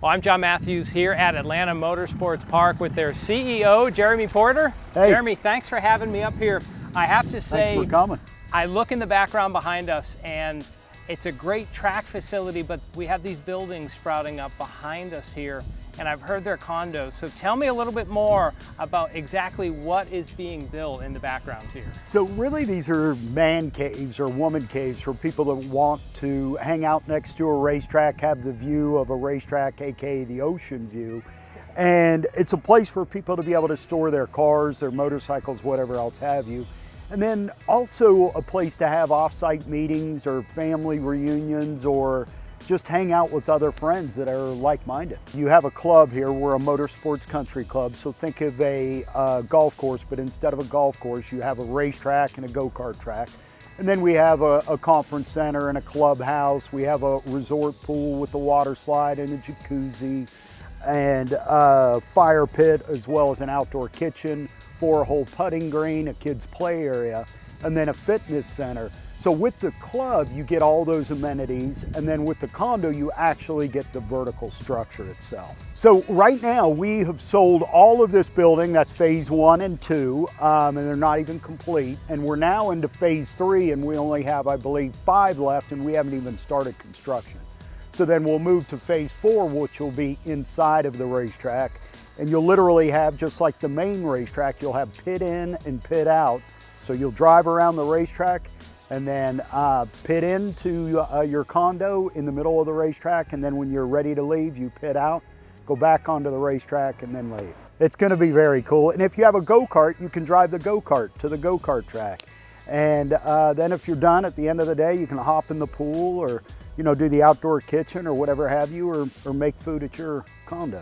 Well, I'm John Matthews here at Atlanta Motorsports Park with their CEO, Jeremy Porter. Hey. Jeremy, thanks for having me up here. I have to say, thanks for coming. I look in the background behind us and it's a great track facility, but we have these buildings sprouting up behind us here, and I've heard they're condos. So tell me a little bit more about exactly what is being built in the background here. So really these are man caves or woman caves for people that want to hang out next to a racetrack, have the view of a racetrack, aka the ocean view. And it's a place for people to be able to store their cars, their motorcycles, whatever else have you. And then also a place to have off-site meetings or family reunions or just hang out with other friends that are like-minded. You have a club here. We're a motorsports country club, so think of a golf course, but instead of a golf course, you have a racetrack and a go-kart track. And then we have a conference center and a clubhouse. We have a resort pool with a water slide and a jacuzzi and a fire pit, as well as an outdoor kitchen, 4-hole putting green, a kids play area, and then a fitness center. So with the club, you get all those amenities, and then with the condo, you actually get the vertical structure itself. So right now, we have sold all of this building, that's phase 1 and 2, and they're not even complete. And we're now into phase 3, and we only have, I believe, 5 left, and we haven't even started construction. So then we'll move to phase 4, which will be inside of the racetrack. And you'll literally have, just like the main racetrack, you'll have pit in and pit out. So you'll drive around the racetrack and then pit into your condo in the middle of the racetrack. And then when you're ready to leave, you pit out, go back onto the racetrack and then leave. It's gonna be very cool. And if you have a go-kart, you can drive the go-kart to the go-kart track. And then if you're done at the end of the day, you can hop in the pool or do the outdoor kitchen or whatever have you, or make food at your condo.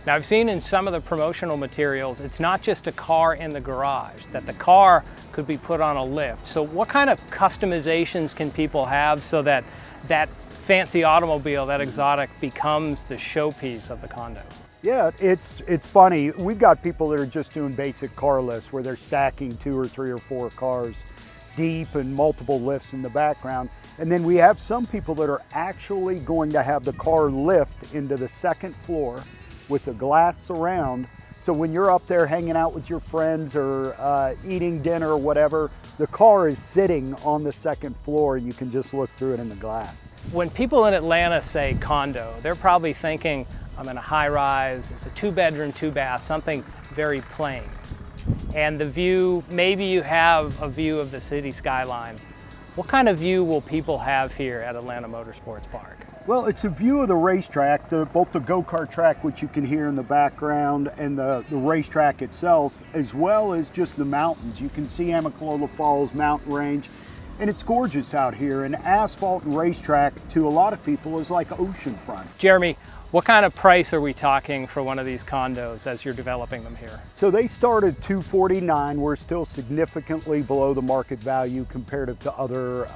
Now I've seen in some of the promotional materials, it's not just a car in the garage, that the car could be put on a lift. So what kind of customizations can people have so that that fancy automobile, that exotic, becomes the showpiece of the condo? Yeah, it's funny. We've got people that are just doing basic car lifts where they're stacking 2 or 3 or 4 cars deep and multiple lifts in the background. And then we have some people that are actually going to have the car lift into the 2nd floor with a glass surround. So when you're up there hanging out with your friends or eating dinner or whatever, the car is sitting on the 2nd floor and you can just look through it in the glass. When people in Atlanta say condo, they're probably thinking, I'm in a high rise, it's a 2-bedroom, 2-bath, something very plain. And the view, maybe you have a view of the city skyline. What kind of view will people have here at Atlanta Motorsports Park? Well, it's a view of the racetrack, both the go-kart track, which you can hear in the background, and the racetrack itself, as well as just the mountains. You can see Amicalola Falls mountain range, and it's gorgeous out here. And asphalt and racetrack, to a lot of people, is like oceanfront. Jeremy, what kind of price are we talking for one of these condos as you're developing them here? So they start at $249. We're still significantly below the market value comparative to other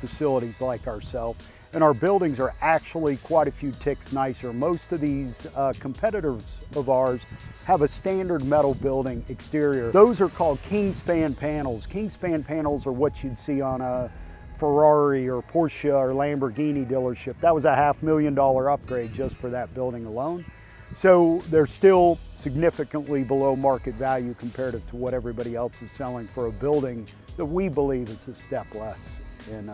facilities like ourselves. And our buildings are actually quite a few ticks nicer. Most of these competitors of ours have a standard metal building exterior. Those are called Kingspan panels. Kingspan panels are what you'd see on a Ferrari or Porsche or Lamborghini dealership. That was a $500,000 upgrade just for that building alone. So they're still significantly below market value comparative to what everybody else is selling for a building that we believe is a step less in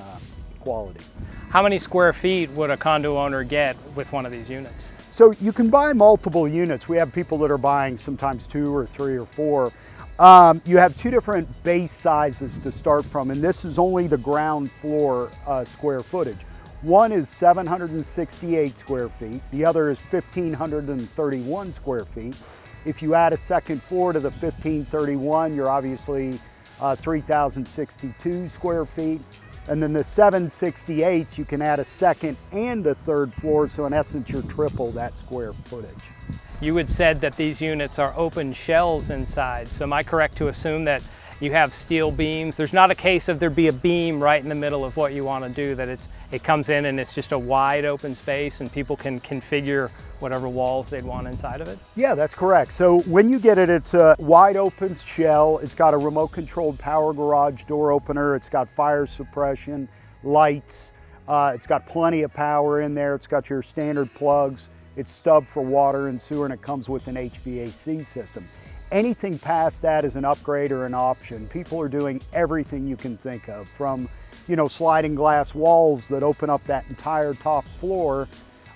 quality. How many square feet would a condo owner get with one of these units? So you can buy multiple units. We have people that are buying sometimes 2 or 3 or 4. You have 2 different base sizes to start from, and this is only the ground floor square footage. One is 768 square feet, the other is 1,531 square feet. If you add a 2nd floor to the 1,531, you're obviously 3,062 square feet. And then the 768, you can add a 2nd and a 3rd floor, so in essence, you're triple that square footage. You had said that these units are open shells inside, so am I correct to assume that you have steel beams? There's not a case of there be a beam right in the middle of what you want to do, that it comes in and it's just a wide open space and people can configure whatever walls they'd want inside of it? Yeah, that's correct. So when you get it, it's a wide open shell. It's got a remote controlled power garage door opener. It's got fire suppression, lights. It's got plenty of power in there. It's got your standard plugs. It's stubbed for water and sewer, and it comes with an HVAC system. Anything past that is an upgrade or an option. People are doing everything you can think of, from sliding glass walls that open up that entire top floor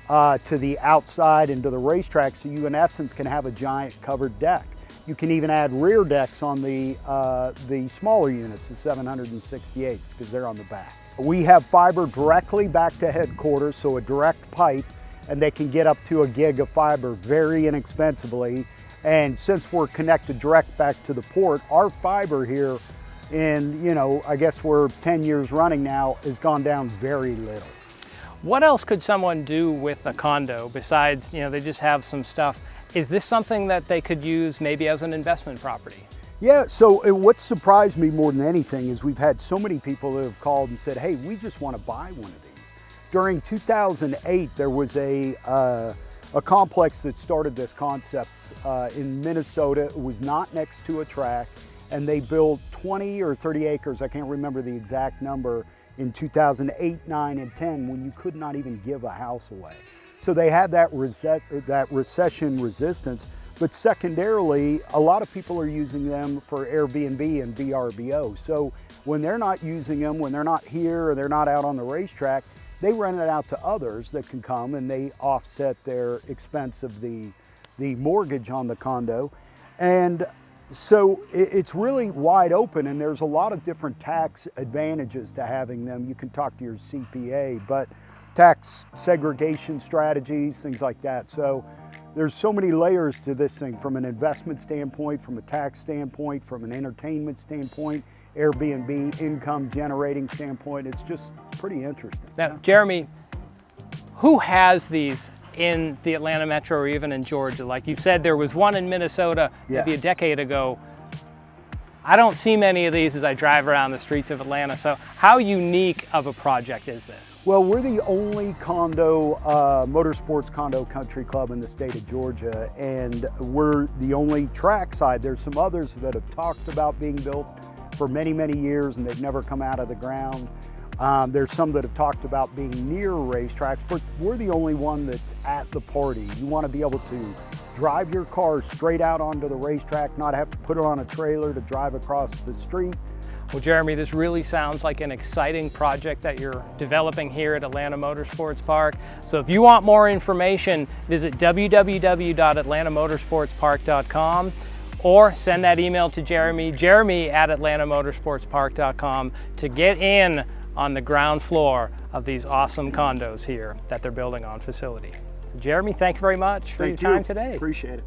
to the outside and to the racetrack, so you in essence can have a giant covered deck. You can even add rear decks on the smaller units, the 768s, because they're on the back. We have fiber directly back to headquarters, so a direct pipe, and they can get up to 1 gig of fiber very inexpensively. And since we're connected direct back to the port, our fiber here in, I guess we're 10 years running now, has gone down very little. What else could someone do with a condo besides, they just have some stuff? Is this something that they could use maybe as an investment property? Yeah, so what surprised me more than anything is we've had so many people that have called and said, hey, we just want to buy one of these. During 2008, there was a complex that started this concept in Minnesota. It was not next to a track, and they built 20 or 30 acres, I can't remember the exact number, in 2008, 9, and 10, when you could not even give a house away. So they had that recession resistance, but secondarily, a lot of people are using them for Airbnb and VRBO. So when they're not using them, when they're not here or they're not out on the racetrack, they rent it out to others that can come, and they offset their expense of the mortgage on the condo. And so it's really wide open, and there's a lot of different tax advantages to having them. You can talk to your CPA, but tax segregation strategies, things like that. So there's so many layers to this thing, from an investment standpoint, from a tax standpoint, from an entertainment standpoint, Airbnb income generating standpoint. It's just pretty interesting. Now, Jeremy, who has these in the Atlanta metro or even in Georgia? Like you said, there was one in Minnesota maybe a decade ago. I don't see many of these as I drive around the streets of Atlanta. So how unique of a project is this? Well, we're the only motorsports condo country club in the state of Georgia, and we're the only trackside. There's some others that have talked about being built for many, many years, and they've never come out of the ground. There's some that have talked about being near racetracks, but we're the only one that's at the party. You want to be able to drive your car straight out onto the racetrack, not have to put it on a trailer to drive across the street. Well, Jeremy, this really sounds like an exciting project that you're developing here at Atlanta Motorsports Park. So if you want more information, visit www.atlantamotorsportspark.com or send that email to jeremy@atlantamotorsportspark.com to get in on the ground floor of these awesome condos here that they're building on facility. So Jeremy, thank you very much for your time today. Appreciate it.